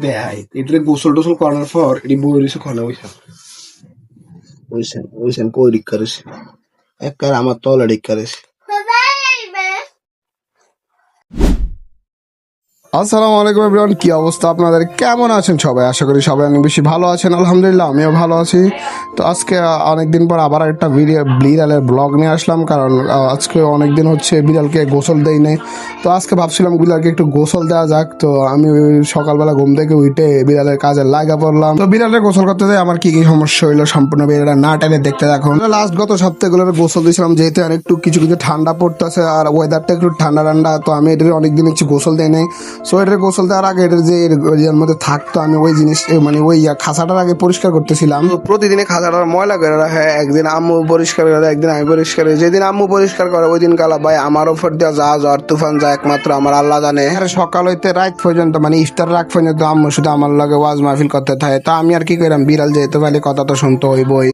দেয় এটা গোসল টোসল করার পর এটি বই রয়েছে খনে ওইসেন পরীক্ষা রয়েছে একবার আমার তলা রেখা রয়েছে। আসসালামু আলাইকুম এভরিওয়ান, কি অবস্থা আপনাদের, কেমন আছেন সবাই? আশা করি সবাই অনেক বেশি ভালো আছেন। আলহামদুলিল্লাহ আমিও ভালো আছি। তো আজকে অনেকদিন পর আবার একটা বিড়ালের ব্লগ নিয়ে আসলাম, কারণ আজকে অনেকদিন হচ্ছে বিড়ালকে গোসল দেই নাই। তো আজকে ভাবছিলাম বিড়ালকে একটু গোসল দেওয়া যাক। তো আমি সকালবেলা ঘুম থেকে উঠে বিড়ালের কাজে লাগা পড়লাম। তো বিড়ালের গোসল করতে যাই আমার কি কি সমস্যা হইলো সম্পূর্ণ বিড়ালটা না টেনে দেখতে দেখুন। লাস্ট গত সপ্তাহগুলোর গোসল দিয়েছিলাম, যেহেতু আর একটু কিছু কিছু ঠান্ডা পড়তেছে আর ওয়েদারটা একটু ঠান্ডা ঠান্ডা, তো আমি এটার অনেকদিন হচ্ছে গোসল দেই নাই। সো এটার গোসল দেওয়ার আগে এটার যে এর মধ্যে থাকতো আমি ওই জিনিস মানে ওই খাঁচাটার আগে পরিষ্কার করতেছিলাম। তো প্রতিদিনে খাঁচাটার ময়লা করে রাখে, একদিন আম্মু পরিষ্কার করে, একদিন আমি পরিষ্কার করি। যেদিন আম্মু পরিষ্কার করে ওই দিন কালা ভাই আমার ওপর দিয়ে যা ঝড় তুফান যায় একমাত্র আমার আল্লাহ জানে। সকাল হইতে রাত পর্যন্ত মানে ইফতার রাখ পর্যন্ত আম্মু শুধু আমার লগে ওয়াজ মাহফিল করতে থাকে। তা আমি আর কি করলাম, বিড়াল যেহেতু পারি কথা তো শুনতে হইবই।